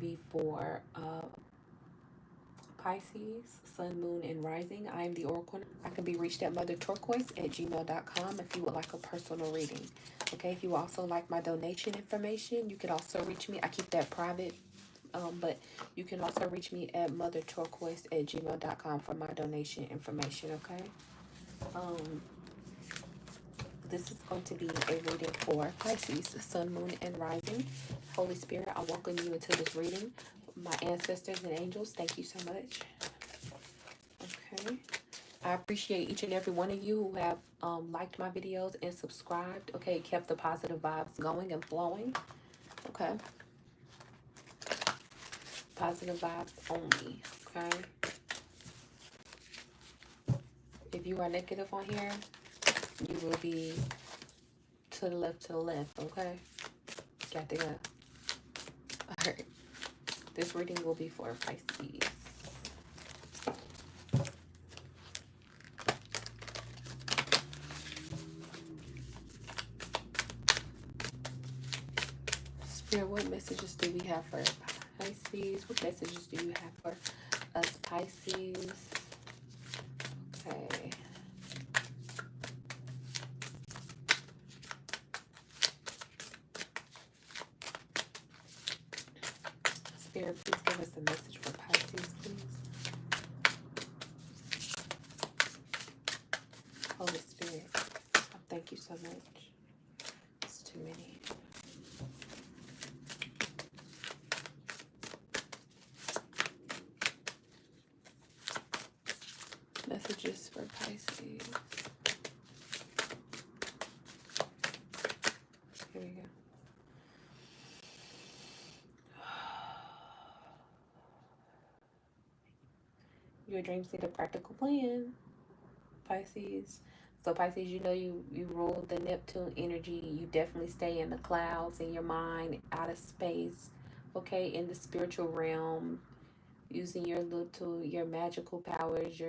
be for Pisces, Sun, Moon, and Rising. I am the Oracle. I can be reached at motherturquoise@gmail.com if you would like a personal reading. Okay, if you also like my donation information, you can also reach me. I keep that private, but you can also reach me at motherturquoise@gmail.com for my donation information. Okay. Um, this is going to be a reading for Pisces, Sun, Moon, and Rising. Holy Spirit, I welcome you into this reading. My ancestors and angels, thank you so much. Okay. I appreciate each and every one of you who have liked my videos and subscribed. Okay, kept the positive vibes going and flowing. Okay. Positive vibes only. Okay. If you are negative on here, you will be to the left, okay? Got to go. Alright. This reading will be for Pisces. Spirit, what messages do we have for Pisces? What messages do you have for us Pisces? Okay. Spirit, please give us a message for Pisces, please. Holy Spirit, I thank you so much. It's too many. Messages for Pisces. Here we go. Your dreams need a practical plan, Pisces. So Pisces, you know you rule the Neptune energy. You definitely stay in the clouds, in your mind, out of space. Okay, in the spiritual realm, using your magical powers,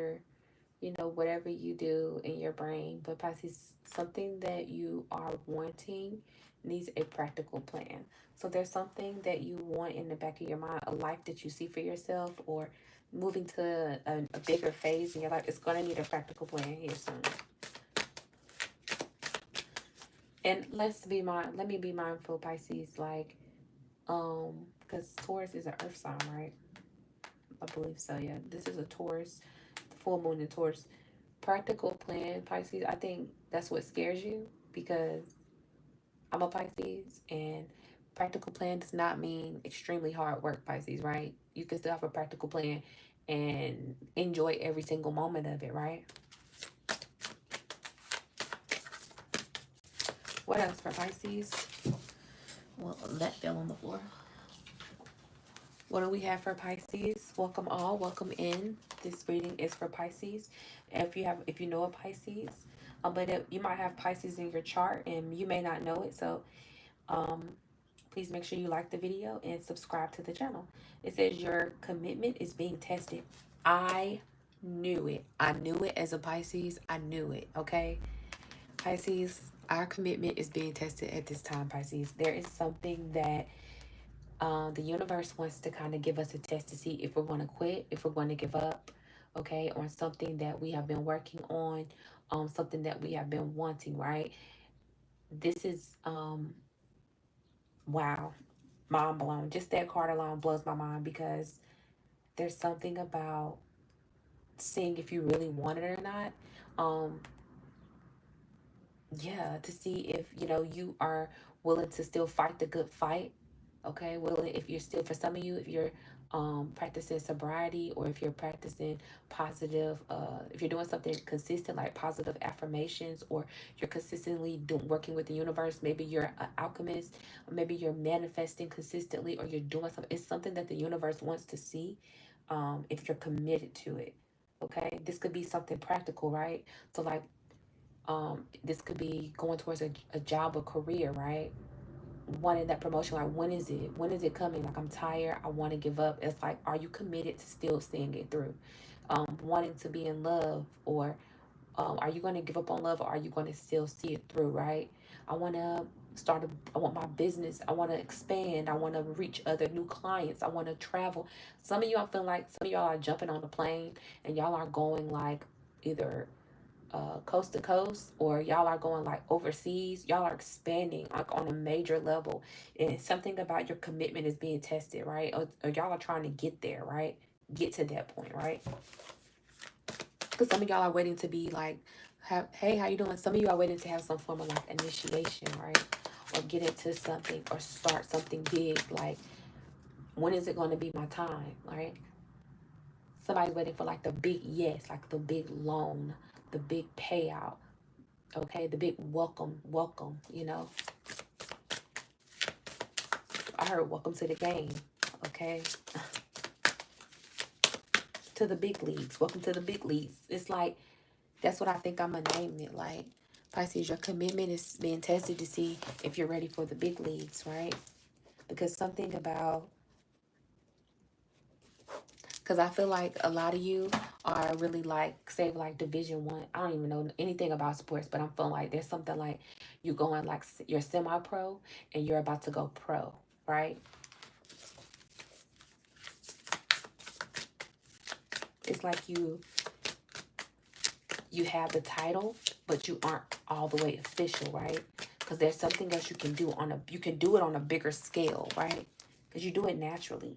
whatever you do in your brain. But Pisces, something that you are wanting needs a practical plan. So there's something that you want in the back of your mind, a life that you see for yourself, or moving to a bigger phase in your life. It's going to need a practical plan here soon. And let me be mindful, Pisces, like, because Taurus is an earth sign, right? I believe so, yeah. This is a Taurus, full moon in Taurus. Practical plan, Pisces, I think that's what scares you, because I'm a Pisces, and practical plan does not mean extremely hard work, Pisces, right? You can still have a practical plan and enjoy every single moment of it, right? What else for Pisces? Well, that fell on the floor. What do we have for Pisces? Welcome all, welcome in. This reading is for Pisces. If you know a Pisces, you might have Pisces in your chart and you may not know it. So please make sure you like the video and subscribe to the channel. It says your commitment is being tested. I knew it. I knew it as a Pisces. I knew it. Okay, Pisces, our commitment is being tested at this time, Pisces. There is something that the universe wants to kind of give us a test to see if we're going to quit, if we're going to give up, okay, on something that we have been working on, something that we have been wanting, right? This is, wow, mind blown. Just that card alone blows my mind, because there's something about seeing if you really want it or not. Um, yeah, to see if, you are willing to still fight the good fight. Okay, well, if you're still, for some of you, if you're practicing sobriety, or if you're practicing positive, if you're doing something consistent like positive affirmations, or you're consistently working with the universe, maybe you're an alchemist, or maybe you're manifesting consistently, or you're doing something, it's something that the universe wants to see, if you're committed to it. Okay, this could be something practical, right? So like, this could be going towards a job or career, right? Wanting that promotion, like, when is it coming? Like, I'm tired, I want to give up. It's like, are you committed to still seeing it through? Wanting to be in love, or are you going to give up on love, or are you going to still see it through, right? I want to I want my business. I want to expand. I want to reach other new clients. I want to travel. Some of y'all feel like some of y'all are jumping on the plane and y'all are going like either coast to coast, or y'all are going like overseas. Y'all are expanding like on a major level, and something about your commitment is being tested, right? Or y'all are trying to get there, right? Get to that point, right? Because some of y'all are waiting to be like, hey, how you doing? Some of you are waiting to have some form of like initiation, right? Or get into something or start something big. Like, when is it going to be my time, right? Somebody's waiting for like the big yes, like the big loan, the big payout, okay? The big welcome, you know? I heard welcome to the game, okay? To the big leagues. Welcome to the big leagues. It's like, that's what I think I'm going to name it. Like, Pisces, your commitment is being tested to see if you're ready for the big leagues, right? Because something about, because I feel like a lot of you are really like, say, like Division 1. I don't even know anything about sports, but I'm feeling like there's something like you going like you're semi-pro and you're about to go pro, right? It's like you have the title, but you aren't all the way official, right? Because there's something else you can do you can do it on a bigger scale, right? Because you do it naturally.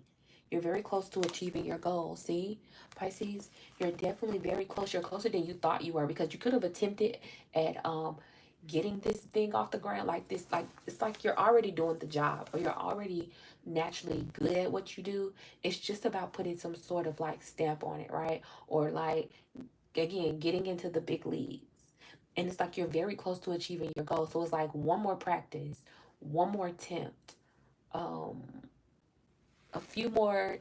You're very close to achieving your goal. See, Pisces, you're definitely very close. You're closer than you thought you were, because you could have attempted at getting this thing off the ground like this. Like, it's like you're already doing the job, or you're already naturally good at what you do. It's just about putting some sort of like stamp on it, right? Or like, again, getting into the big leagues. And it's like you're very close to achieving your goal. So it's like one more practice, one more attempt, um, a few more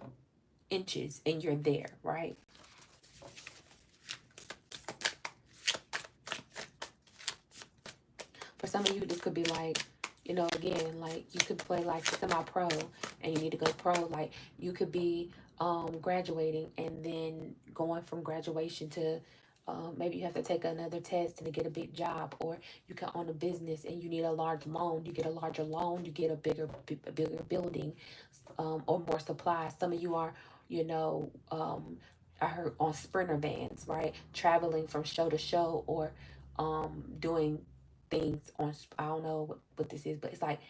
inches, and you're there, right? For some of you, this could be like, you know, again, like you could play like semi-pro and you need to go pro. Like, you could be graduating and then going from graduation to maybe you have to take another test to get a big job, or you can own a business and you need a large loan. You get a larger loan, you get a bigger building, or more supplies. Some of you are, you know, I heard on sprinter vans, right? Traveling from show to show, or doing things on, I don't know what this is, but it's like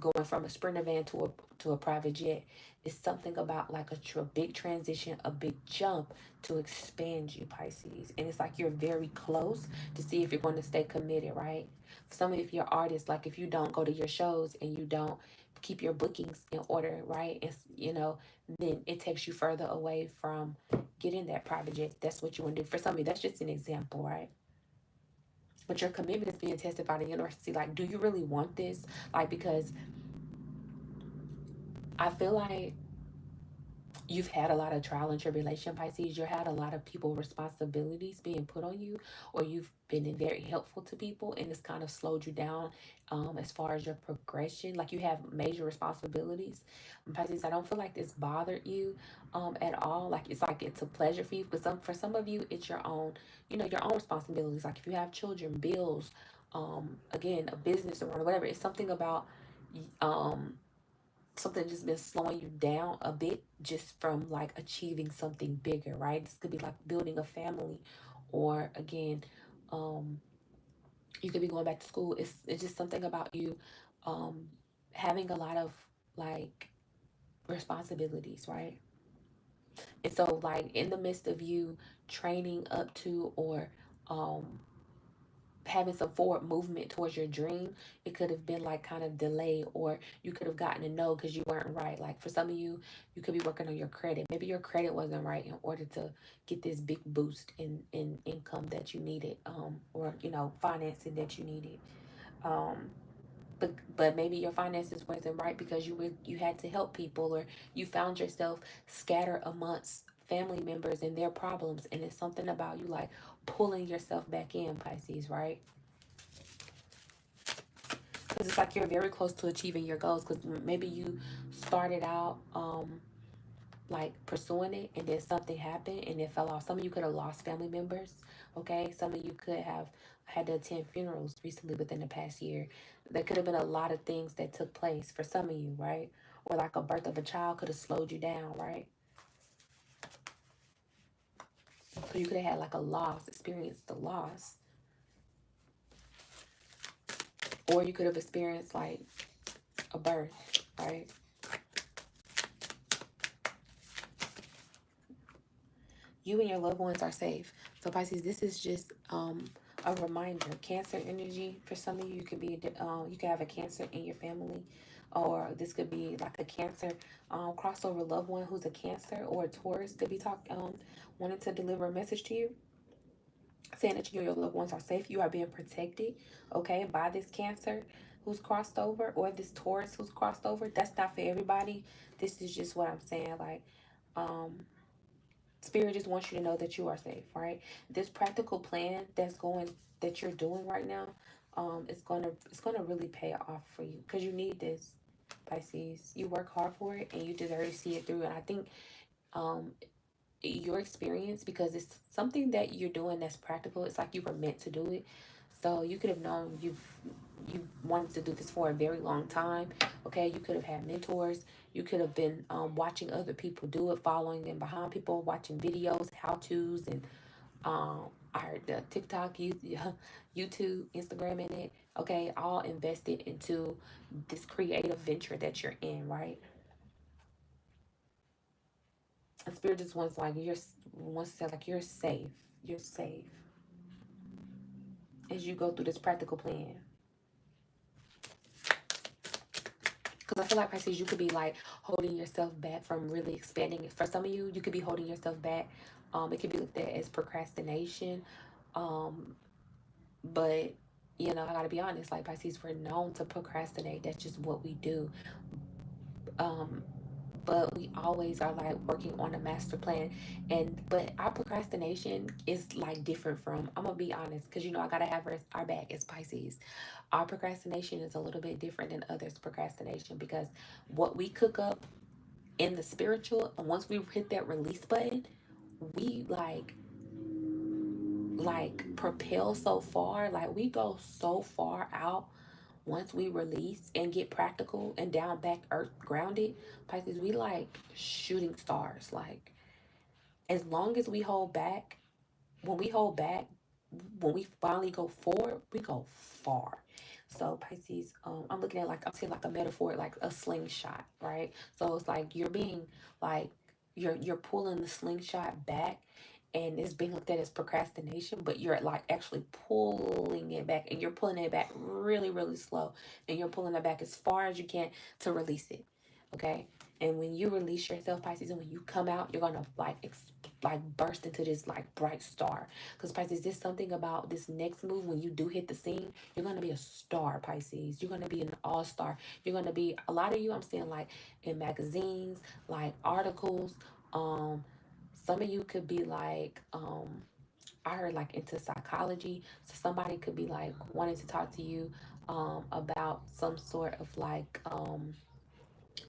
going from a sprinter van to a private jet. It's something about like a big transition, a big jump to expand you, Pisces. And it's like you're very close to see if you're going to stay committed, right? Some of you are artists, like if you don't go to your shows and you don't keep your bookings in order, right? It's, you know, then it takes you further away from getting that private jet. That's what you want to do. For some of you, that's just an example, right? But your commitment is being tested by the university. Like, do you really want this? Like, because I feel like you've had a lot of trial and tribulation, Pisces. You've had a lot of people responsibilities being put on you, or you've been very helpful to people, and it's kind of slowed you down as far as your progression. Like, you have major responsibilities. Pisces, I don't feel like this bothered you at all. Like it's a pleasure for you, but for some of you, it's your own, you know, your own responsibilities. Like if you have children, bills, again, a business or whatever. It's something about um something just been slowing you down a bit, just from like achieving something bigger, right? This could be like building a family, or again, um you could be going back to school. It's just something about you um having a lot of like responsibilities, right? And so like in the midst of you training up to, or um having some forward movement towards your dream, it could have been like kind of delayed, or you could have gotten a no because you weren't right. Like for some of you, you could be working on your credit. Maybe your credit wasn't right in order to get this big boost in income that you needed, or you know, financing that you needed. Um, but maybe your finances wasn't right because you had to help people, or you found yourself scattered amongst family members and their problems, and it's something about you like pulling yourself back in, Pisces, right? Because it's like you're very close to achieving your goals, because maybe you started out like pursuing it, and then something happened and it fell off. Some of you could have lost family members. Okay, some of you could have had to attend funerals recently within the past year. There could have been a lot of things that took place for some of you, right? Or like a birth of a child could have slowed you down, right? So you could have had like a loss, experienced a loss, or you could have experienced like a birth, right? You and your loved ones are safe. So Pisces, this is just a reminder. Cancer energy for some of you could be you could have a Cancer in your family, or this could be like a Cancer crossover loved one who's a Cancer, or a Taurus could be wanting to deliver a message to you, saying that you and your loved ones are safe. You are being protected, okay, by this Cancer who's crossed over, or this Taurus who's crossed over. That's not for everybody. This is just what I'm saying. Like, Spirit just wants you to know that you are safe, right? This practical plan that you're doing right now, it's gonna really pay off for you, because you need this, Pisces. You work hard for it and you deserve to see it through. And I think um your experience, because it's something that you're doing that's practical. It's like you were meant to do it. So you could have known you wanted to do this for a very long time. Okay, you could have had mentors. You could have been watching other people do it, following them behind people, watching videos, how tos, and I heard the TikTok, YouTube, Instagram in it. Okay, all invested into this creative venture that you're in, right? And Spirit just wants to say like you're safe. You're safe as you go through this practical plan. Because I feel like, Pisces, you could be like holding yourself back from really expanding it. For some of you, you could be holding yourself back. It could be looked at as procrastination. Um, but I gotta be honest, like Pisces, we're known to procrastinate. That's just what we do. Um, but we always are like working on a master plan, but our procrastination is like different from, I'm gonna be honest, because I gotta have our back as Pisces. Our procrastination is a little bit different than others' procrastination, because what we cook up in the spiritual, and once we hit that release button, we like propel so far, like we go so far out. Once we release and get practical and down back earth grounded, Pisces, we like shooting stars. Like, as long as we hold back, when we hold back, when we finally go forward, we go far. So Pisces, I'm looking at, like, I'm saying like a metaphor, like a slingshot, right? So it's like you're being like you're pulling the slingshot back, and it's being looked at as procrastination, but you're like actually pulling it back, and you're pulling it back really, really slow, and you're pulling it back as far as you can to release it. Okay. And when you release yourself, Pisces, and when you come out, you're gonna like burst into this like bright star. Because Pisces, there's something about this next move. When you do hit the scene, you're gonna be a star, Pisces. You're gonna be an all-star. You're gonna be, a lot of you, I'm seeing like in magazines, like articles. Some of you could be like, I heard like into psychology. So somebody could be like wanting to talk to you about some sort of like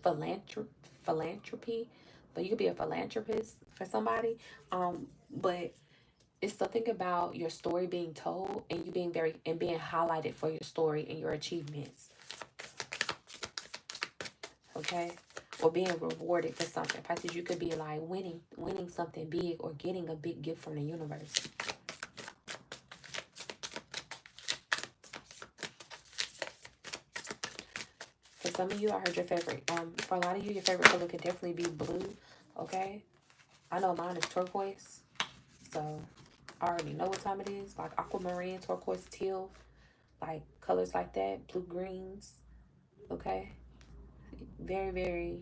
philanthrop- philanthropy. But you could be a philanthropist for somebody. But it's something about your story being told, and you being highlighted for your story and your achievements. Okay. Or being rewarded for something. Pisces, you could be like winning something big, or getting a big gift from the universe. For some of you, I heard your favorite. For a lot of you, your favorite color could definitely be blue. Okay. I know mine is turquoise. So I already know what time it is. Like aquamarine, turquoise, teal, like colors like that, blue greens. Okay. Very, very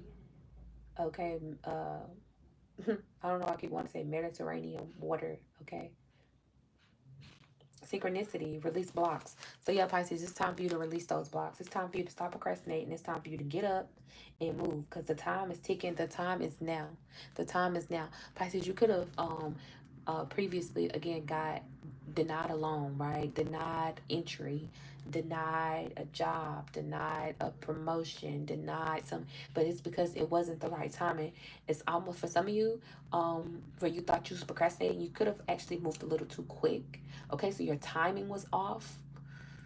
okay. I don't know. I keep wanting to say Mediterranean water. Okay. Synchronicity, release blocks. So yeah, Pisces, it's time for you to release those blocks. It's time for you to stop procrastinating. It's time for you to get up and move, because the time is ticking. The time is now. The time is now. Pisces, you could have previously again got denied a loan, right? Denied entry, denied a job, denied a promotion, denied some, but it's because it wasn't the right timing. It's almost for some of you, where you thought you was procrastinating, you could have actually moved a little too quick. Okay, so your timing was off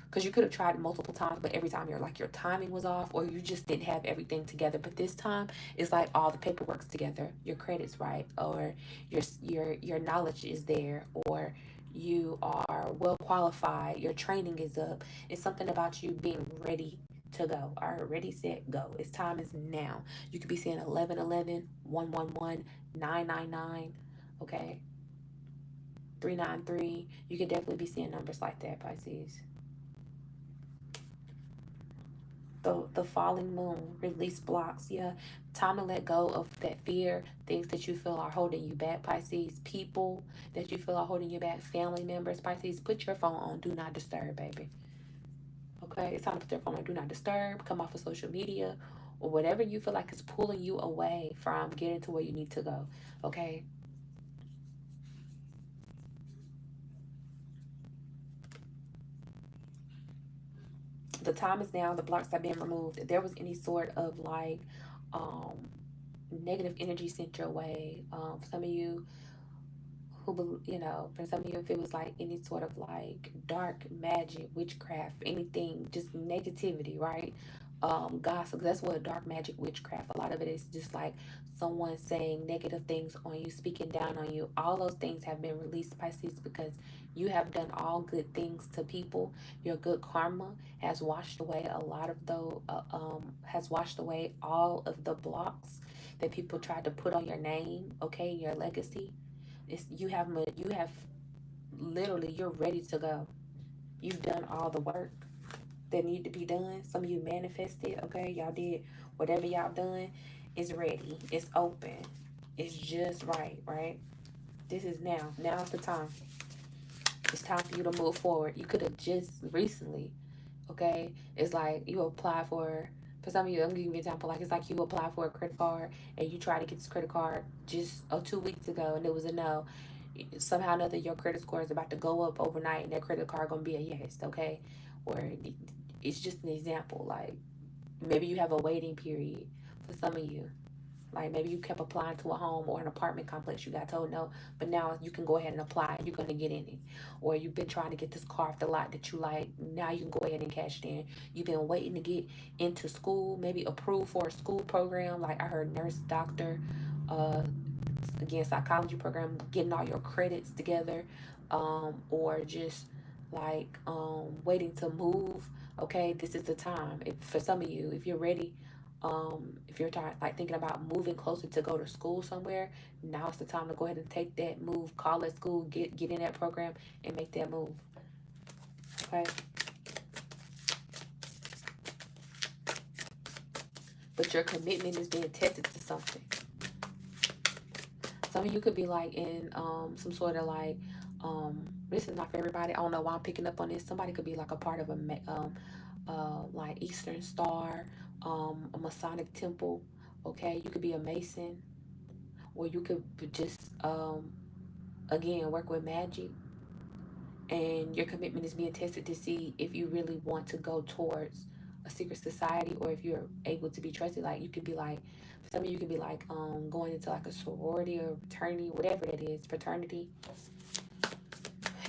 because you could have tried multiple times, but every time you're like your timing was off, or you just didn't have everything together. But this time it's like all the paperwork's together, your credit's right, or your knowledge is there, or you are well qualified, your training is up. It's something about you being ready to go. All right, ready, set, go. It's time is now. You could be seeing 1111, 111, 999, okay, 393. You could definitely be seeing numbers like that, Pisces. The falling moon, release blocks. Yeah, time to let go of that fear, things that you feel are holding you back, Pisces. People that you feel are holding you back, family members, Pisces. Put your phone on do not disturb, baby. Okay, it's time to put your phone on do not disturb. Come off of social media or whatever you feel like is pulling you away from getting to where you need to go. Okay. The time is now. The blocks have been removed. If there was any sort of like um negative energy sent your way, some of you who, for some of you, if it was like any sort of like dark magic, witchcraft, anything, just negativity, right? Gossip, that's what dark magic, witchcraft, a lot of it is just like someone saying negative things on you, speaking down on you. All those things have been released, Pisces, because you have done all good things to people. Your good karma has washed away a lot of those, has washed away all of the blocks that people tried to put on your name, okay, your legacy. It's you have literally, you're ready to go. You've done all the work that need to be done. Some of you manifested, okay? Y'all did whatever y'all done. It's ready. It's open. It's just right, right? This is now. Now's the time. It's time for you to move forward. You could have just recently, okay? It's like you apply for some of you, I'm giving you an example. Like it's like you apply for a credit card and you try to get this credit card just 2 weeks ago and it was a no. Somehow or another, your credit score is about to go up overnight and that credit card gonna be a yes, okay? Or it's just an example. Like maybe you have a waiting period for some of you. Like maybe you kept applying to a home or an apartment complex. You got told no, but now you can go ahead and apply and you're going to get in it. Or you've been trying to get this car off the lot that you like. Now you can go ahead and cash it in. You've been waiting to get into school, maybe approved for a school program. Like I heard nurse, doctor, uh, again, psychology program, getting all your credits together, or just like waiting to move. Okay, this is the time. If, for some of you, if you're ready, if you're like thinking about moving closer to go to school somewhere, now's the time to go ahead and take that move. Call that school, get in that program, and make that move. Okay, but your commitment is being tested to something. Some of you could be like in some sort of like this is not for everybody. I don't know why I'm picking up on this. Somebody could be like a part of a like Eastern Star, a Masonic temple. Okay, you could be a Mason, or you could just again work with magic, and your commitment is being tested to see if you really want to go towards a secret society or if you're able to be trusted. Like you could be like, some of you could be like going into like a sorority or fraternity, whatever that is, fraternity.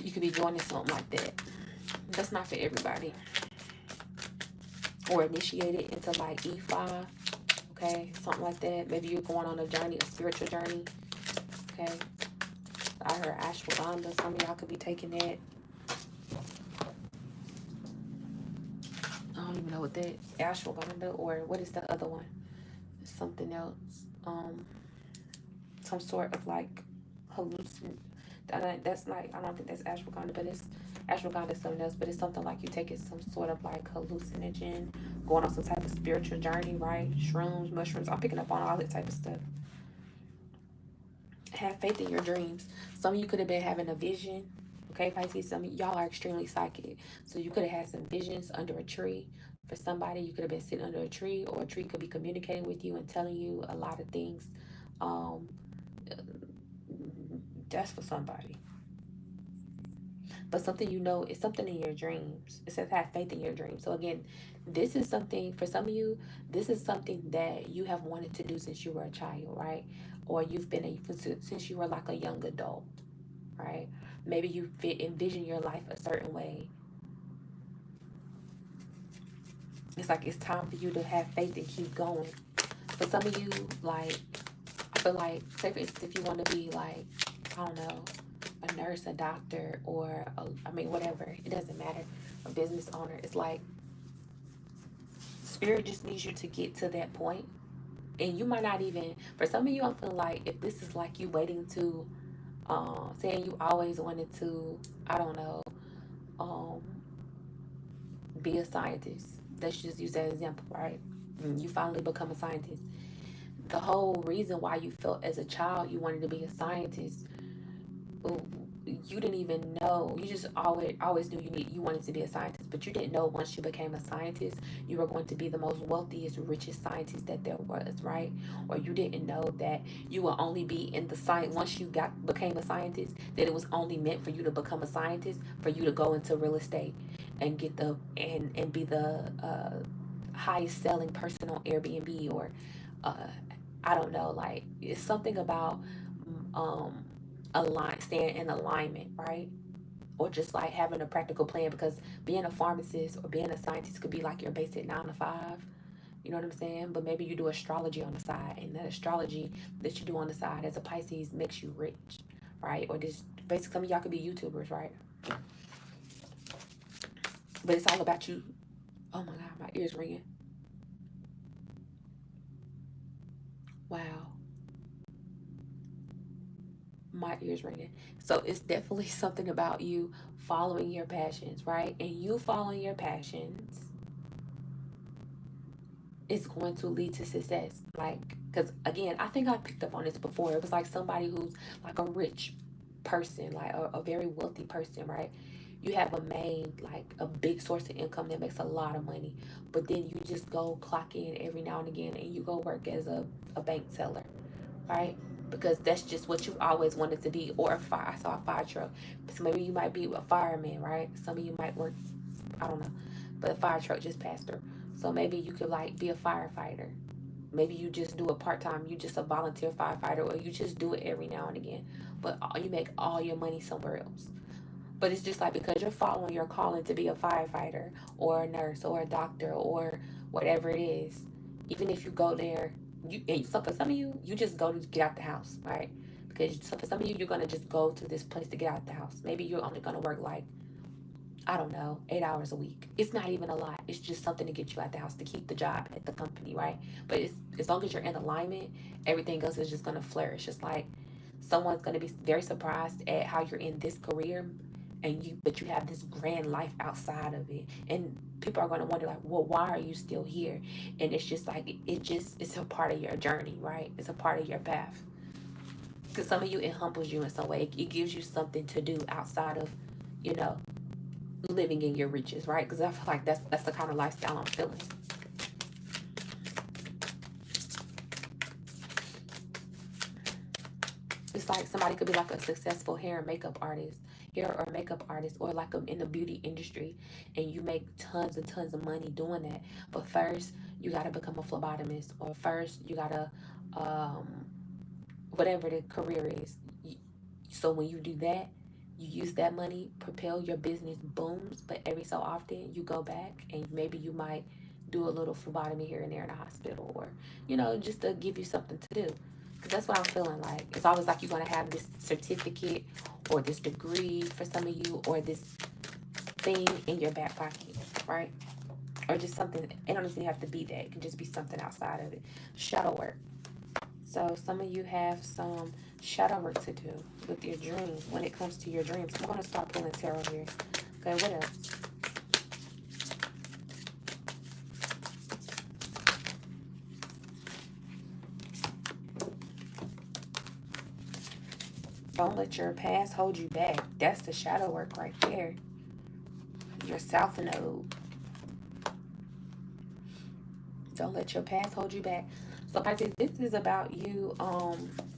You could be joining something like that. That's not for everybody. Or initiated into like E5, okay, something like that. Maybe you're going on a journey, a spiritual journey, okay. I heard ashwagandha. Some of y'all could be taking that. I don't even know what that ashwagandha, or what is the other one? Something else. Some sort of like hallucin. That's like, I don't think that's ashwagandha, but it's ashwagandha is something else. But it's something like you taking some sort of like hallucinogen, going on some type of spiritual journey, right? Shrooms, mushrooms. I'm picking up on all that type of stuff. Have faith in your dreams. Some of you could have been having a vision. Okay, Pisces, some of y'all are extremely psychic. So you could have had some visions under a tree. For somebody, you could have been sitting under a tree, or a tree could be communicating with you and telling you a lot of things. Um, that's for somebody. but something you know is something in your dreams. It says have faith in your dreams. So again, this is something for some of you. This is something that you have wanted to do since you were a child, right? Or you've been since you were like a young adult, right? Maybe you envision your life a certain way. It's like it's time for you to have faith and keep going. For some of you, like, I feel like, say for instance, if you want to be like, I don't know, a nurse, a doctor, or I mean, whatever, it doesn't matter, a business owner. It's like spirit just needs you to get to that point, and you might not even. For some of you, I'm feeling like if this is like you waiting to, saying you always wanted to, I don't know, um, be a scientist. Let's just use that example, right? You finally become a scientist. The whole reason why you felt as a child you wanted to be a scientist, you didn't even know. You just always knew you wanted to be a scientist, but you didn't know once you became a scientist you were going to be the most wealthiest, richest scientist that there was, right? Or you didn't know that you will only be in the science once you became a scientist, that it was only meant for you to become a scientist for you to go into real estate and get the and be the highest selling person on Airbnb, or uh, I don't know, like it's something about um staying in alignment, right? Or just like having a practical plan, because being a pharmacist or being a scientist could be like your basic 9 to 5. You know what I'm saying? But maybe you do astrology on the side, and that astrology that you do on the side as a Pisces makes you rich, right? Or this basically some of y'all could be YouTubers, right? But it's all about you. Oh my God, my ears ringing. Wow, my ears ringing. So it's definitely something about you following your passions, right? And you following your passions is going to lead to success. Like, because again, I think I picked up on this before. It was like somebody who's like a rich person, like a very wealthy person, right? You have a main, like a big source of income that makes a lot of money, but then you just go clock in every now and again and you go work as a bank teller, right? Because that's just what you've always wanted to be, or a fire. I saw a fire truck. So maybe you might be a fireman, right? Some of you might work, I don't know, but a fire truck just passed through. So maybe you could like be a firefighter. Maybe you just do it part time. You just a volunteer firefighter, or you just do it every now and again. But you make all your money somewhere else. But it's just like because you're following your calling to be a firefighter or a nurse or a doctor or whatever it is. Even if you go there, so for some of you, you just go to get out the house, right? Because so for some of you, you're gonna just go to this place to get out the house. Maybe you're only gonna work like, I don't know, 8 hours a week. It's not even a lot. It's just something to get you out the house, to keep the job at the company, right? But it's, as long as you're in alignment, everything else is just going to flourish. It's like someone's going to be very surprised at how you're in this career, but you have this grand life outside of it. And people are going to wonder like, well, why are you still here? And it's just like, it's a part of your journey, right? It's a part of your path. Because some of you, it humbles you in some way. It gives you something to do outside of, you know, living in your riches, right? Because I feel like that's the kind of lifestyle I'm feeling. It's like somebody could be like a successful hair and makeup artist, hair or makeup artist, or like in the beauty industry, and you make tons and tons of money doing that. But first, you got to become a phlebotomist, or first you got to, um, whatever the career is. So when you do that, you use that money, propel your business booms, but every so often you go back and maybe you might do a little phlebotomy here and there in the hospital, or, just to give you something to do. Because that's what I'm feeling like. It's always like you're going to have this certificate or this degree for some of you, or this thing in your back pocket, right? Or just something. It don't even have to be that. It can just be something outside of it. Shadow work. So some of you have some shadow work to do with your dreams when it comes to your dreams. I'm going to start pulling tarot here. Okay, what else? Don't let your past hold you back. That's the shadow work right there. Your South Node. Don't let your past hold you back. So Pisces, this is about you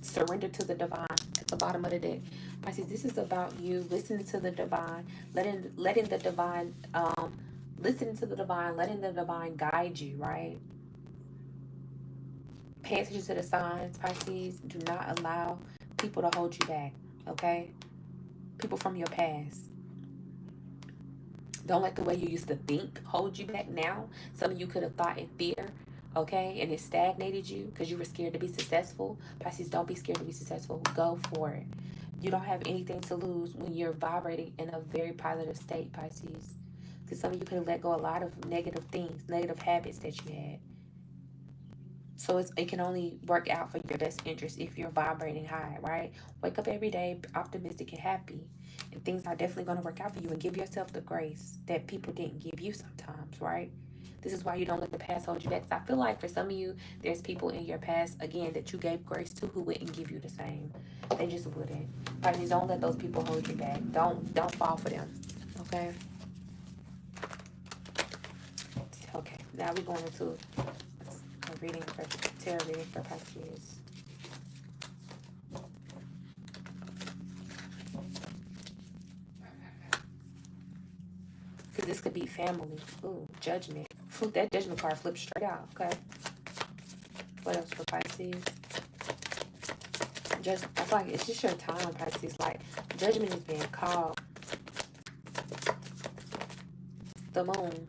surrender to the divine at the bottom of the deck. Pisces, this is about you listening to the divine, letting the divine, listening to the divine, letting the divine guide you, right? Pay attention to the signs, Pisces. Do not allow people to hold you back, okay? People from your past. Don't let the way you used to think hold you back now. Some of you could have thought in fear, okay? And it stagnated you because you were scared to be successful. Pisces, don't be scared to be successful. Go for it. You don't have anything to lose when you're vibrating in a very positive state, Pisces. Because some of you could have let go a lot of negative things, negative habits that you had. So it can only work out for your best interest if you're vibrating high, right? Wake up every day optimistic and happy. And things are definitely going to work out for you. And give yourself the grace that people didn't give you sometimes, right? This is why you don't let the past hold you back. I feel like for some of you, there's people in your past, again, that you gave grace to who wouldn't give you the same. They just wouldn't. Pisces, don't let those people hold you back. Don't fall for them, okay? Okay, now we're going into a reading for tarot reading for Pisces. Because this could be family. Ooh, judgment. That judgment card flipped straight out. Okay. What else for Pisces? Just, I feel like it's just your time, Pisces. Like, judgment is being called. The moon.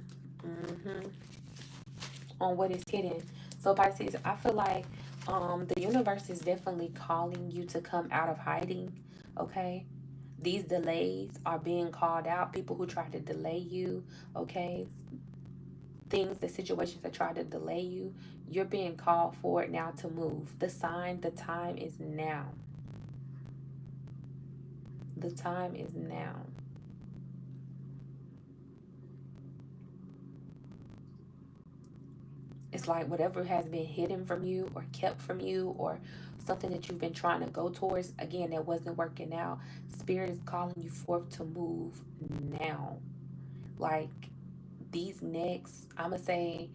On what is hidden. So, Pisces, I feel like the universe is definitely calling you to come out of hiding. Okay. These delays are being called out. People who try to delay you, okay? Things, the situations that try to delay you, you're being called for it now to move. The time is now. The time is now. It's like whatever has been hidden from you or kept from you or something that you've been trying to go towards, again, that wasn't working out. Spirit is calling you forth to move now. Like these next, I'm going to say,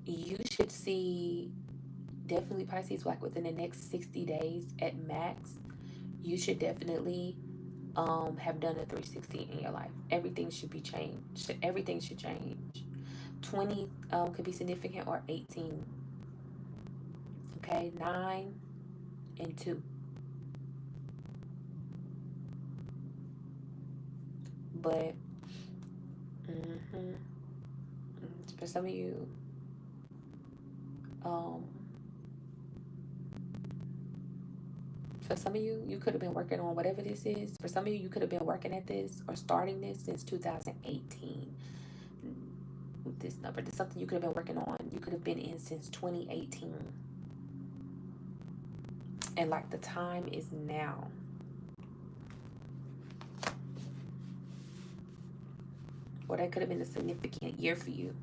you should see definitely Pisces, like within the next 60 days at max, you should definitely have done a 360 in your life. Everything should be changed. Everything should change. 20 could be significant, or 18. Okay, 9 and 2. But for some of you, you could have been working on whatever this is. For some of you could have been working at this or starting this since 2018. With this number, this is something you could have been working on. You could have been in since 2018. And like the time is now. Or that could have been a significant year for you.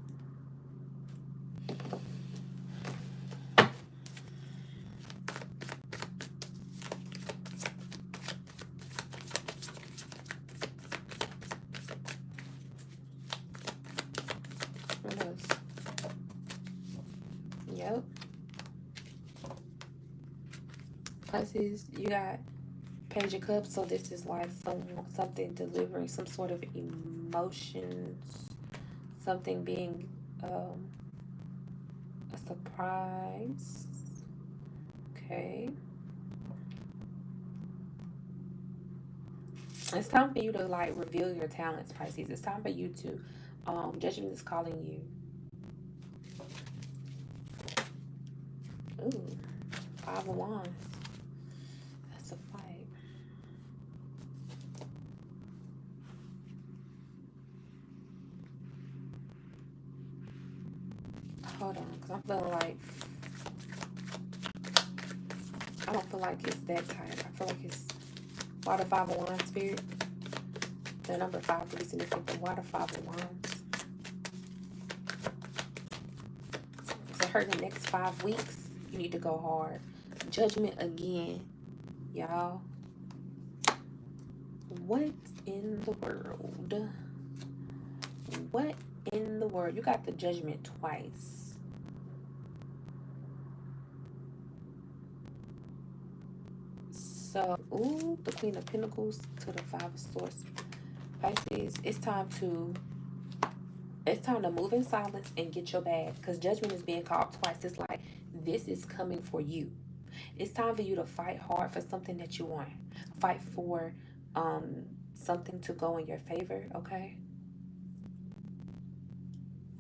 What else? Yep. Pisces, you got Page of Cups, so this is like something delivering some sort of emotions, something being a surprise. Okay. It's time for you to like reveal your talents, Pisces. It's time for you to, judgment is calling you. Ooh, 5 of Wands. That's a fight. Hold on, because I'm feeling like, I don't feel like it's that tight. I feel like it's, why the 5 of Wands, Spirit? The number 5 to be significant. Why the 5 of Wands? So her the next 5 weeks, you need to go hard. Judgment again, y'all. What in the world? What in the world? You got the Judgment twice. So, ooh, the Queen of Pentacles to the Five of Swords. Pisces, it's time to move in silence and get your bag, because judgment is being called twice. It's like this is coming for you. It's time for you to fight hard for something that you want. Fight for something to go in your favor, okay?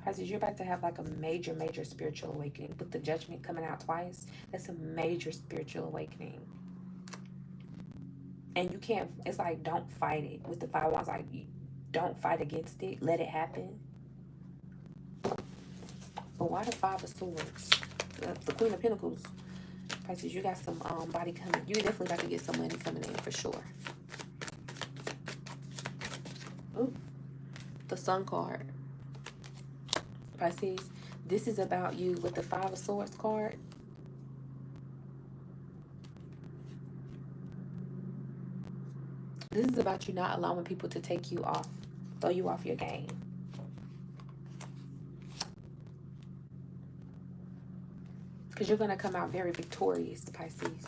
Pisces, you're about to have like a major, major spiritual awakening. With the judgment coming out twice, that's a major spiritual awakening. And you can't, it's like, don't fight it. With the Five Wands, like, don't fight against it. Let it happen. But why the Five of Swords? The Queen of Pentacles. Pisces, you got some body coming. You definitely got to get some money coming in for sure. Ooh, the Sun card. Pisces, this is about you with the Five of Swords card. This is about you not allowing people to take you off, throw you off your game. Because you're going to come out very victorious, Pisces.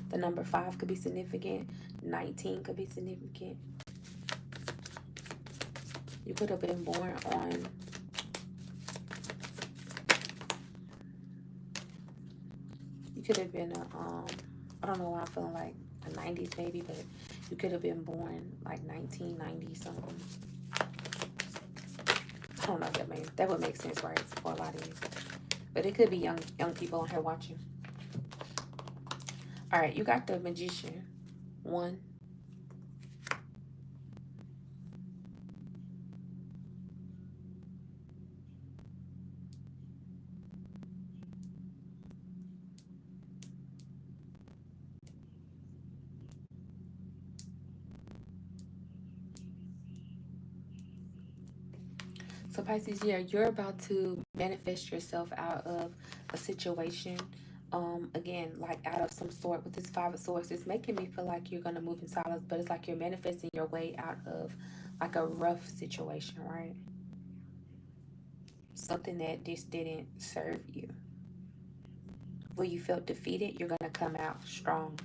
The number 5 could be significant. 19 could be significant. You could have been born on you could have been I don't know why I'm feeling like the 90s maybe, but you could have been born like 1990 something. I don't know if that would make sense, right, for a lot of you. But it could be young people on here watching. All right, you got the Magician. 1. So Pisces, yeah, you're about to manifest yourself out of a situation. Again, like out of some sort with this Five of Swords. It's making me feel like you're gonna move in silence, but it's like you're manifesting your way out of like a rough situation, right? Something that just didn't serve you. Where you felt defeated, you're gonna come out strong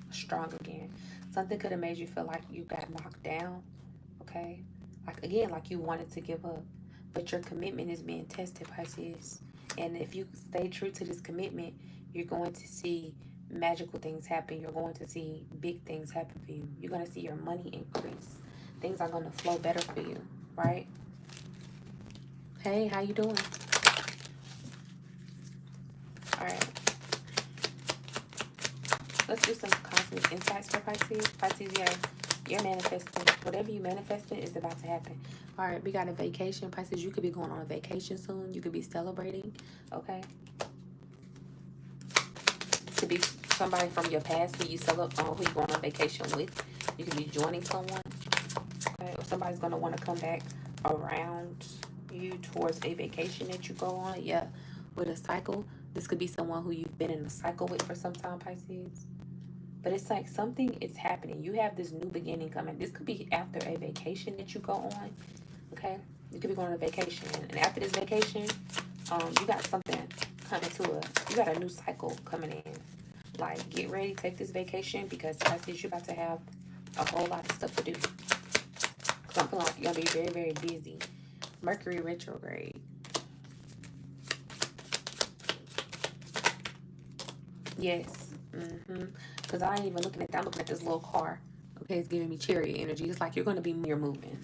again. Something could have made you feel like you got knocked down, okay? Like again, like you wanted to give up. But your commitment is being tested, Pisces. And if you stay true to this commitment, you're going to see magical things happen. You're going to see big things happen for you. You're going to see your money increase. Things are going to flow better for you, right? Hey, how you doing? All right. Let's do some cosmic insights for Pisces. Pisces, yeah, you're manifesting. Whatever you manifested is about to happen. All right, we got a vacation. Pisces, you could be going on a vacation soon. You could be celebrating, okay? It could be somebody from your past who you who you going on vacation with. You could be joining someone, okay? Or somebody's going to want to come back around you towards a vacation that you go on. Yeah, with a cycle. This could be someone who you've been in a cycle with for some time, Pisces. But it's like something is happening. You have this new beginning coming. This could be after a vacation that you go on. Okay? You could be going on a vacation. And after this vacation, you got something coming you got a new cycle coming in. Like, get ready, take this vacation, because I see you're about to have a whole lot of stuff to do. Because I'm feeling like you're going to be very, very busy. Mercury retrograde. Yes. Because I ain't even looking at that. I'm looking at this little car. Okay, it's giving me chariot energy. It's like you're going to be you're moving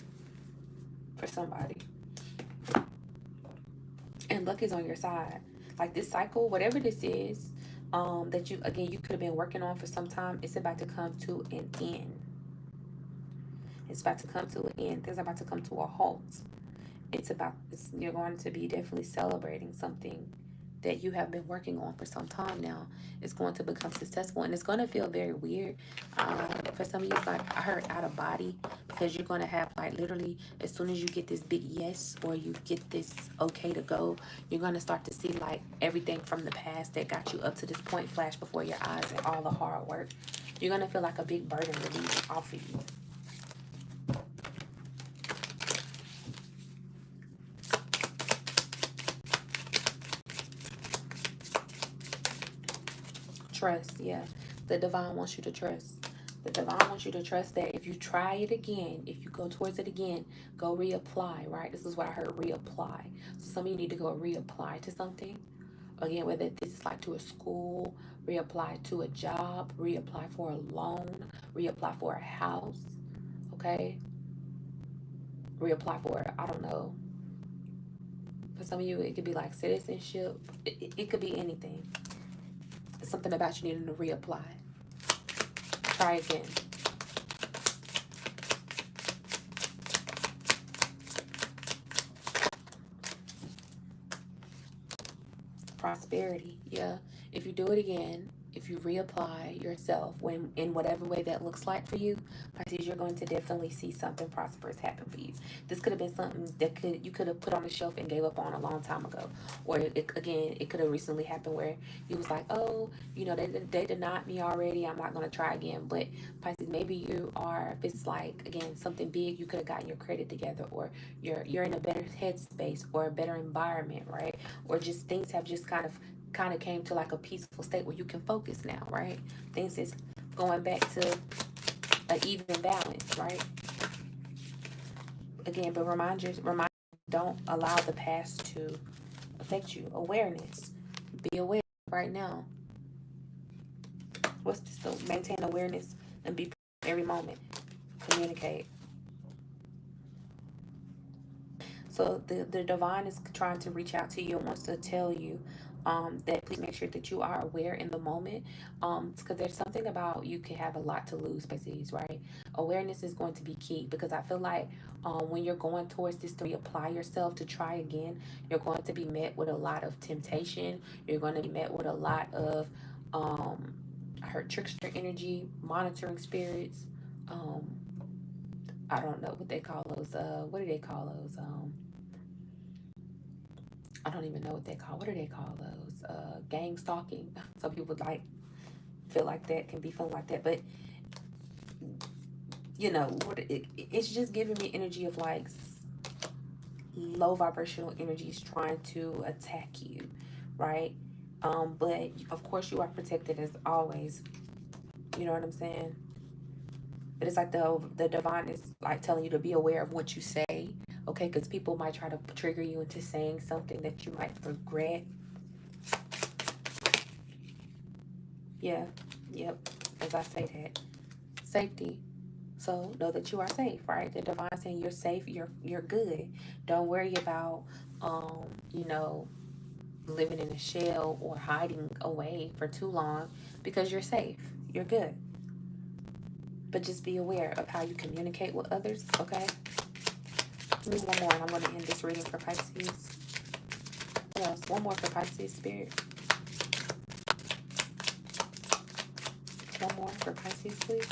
for somebody. And luck is on your side. Like this cycle, whatever this is, that you could have been working on for some time, it's about to come to an end. It's about to come to an end. Things are about to come to a halt. You're going to be definitely celebrating something that you have been working on for some time now. It's going to become successful, and it's going to feel very weird. For some of you, it's like I heard out of body, because you're going to have like literally as soon as you get this big yes, or you get this okay to go, you're going to start to see like everything from the past that got you up to this point flash before your eyes, and all the hard work. You're going to feel like a big burden released off of you. Trust, yeah. The divine wants you to trust. The divine wants you to trust that if you try it again, if you go towards it again, go reapply, right? This is what I heard, reapply. So some of you need to go reapply to something. Again, whether this is like to a school, reapply to a job, reapply for a loan, reapply for a house, okay? Reapply for, I don't know. For some of you, it could be like citizenship. It could be anything. It's something about you needing to reapply. Try again. Prosperity, yeah. If you do it again, if you reapply yourself when in whatever way that looks like for you, Pisces, you're going to definitely see something prosperous happen for you. This could have been something that you could have put on the shelf and gave up on a long time ago, or it could have recently happened where you was like, oh, they denied me already. I'm not going to try again. But Pisces, maybe you are. If it's like again something big, you could have gotten your credit together, or you're in a better headspace or a better environment, right? Or just things have just kind of came to like a peaceful state where you can focus now, right? Things is going back to an even balance, right? Again, but remind don't allow the past to affect you. Awareness. Be aware right now. What's this? So maintain awareness and be every moment. Communicate. So the divine is trying to reach out to you and wants to tell you that please make sure that you are aware in the moment. Because there's something about you can have a lot to lose, Pisces, right? Awareness is going to be key because I feel like when you're going towards this to reapply yourself to try again, you're going to be met with a lot of temptation. You're going to be met with a lot of I heard trickster energy, monitoring spirits. Um, I don't know what they call those. What do they call those? I don't even know what they call. What do they call those? Gang stalking. Some people like feel like that can be feeling like that, but it's just giving me energy of like low vibrational energies trying to attack you, right? But of course you are protected as always. You know what I'm saying? But it's like the divine is like telling you to be aware of what you say, okay? Because people might try to trigger you into saying something that you might regret. Yeah, yep. As I say that, safety. So know that you are safe, right? The divine saying you're safe, you're good. Don't worry about you know, living in a shell or hiding away for too long because you're safe. You're good. But just be aware of how you communicate with others, okay? Give me one more and I'm going to end this reading for Pisces. What else? One more for Pisces, Spirit. One more for Pisces, please.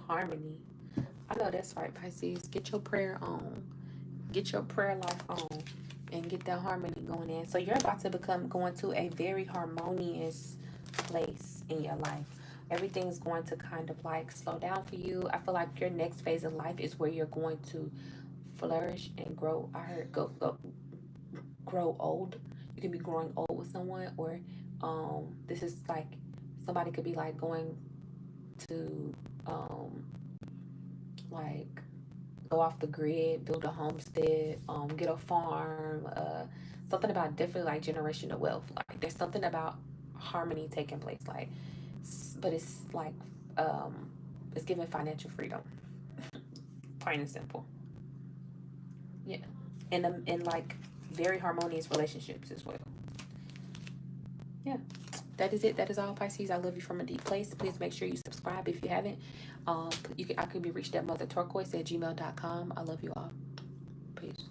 Harmony. I know that's right, Pisces. Get your prayer on. Get your prayer life on. And get that harmony going in. So you're about to going to a very harmonious place in your life. Everything's going to kind of like slow down for you. I feel like your next phase of life is where you're going to flourish and grow. I heard grow old. You can be growing old with someone, or this is like somebody could be like going to like go off the grid, build a homestead, get a farm, something about definitely like generational wealth. Like there's something about harmony taking place, like, but it's like it's giving financial freedom, plain and simple. Yeah, and in like very harmonious relationships as well. Yeah. That is it. That is all, Pisces. I love you from a deep place. Please make sure you subscribe if you haven't. I could be reached at motherturquoise@gmail.com. I love you all. Peace.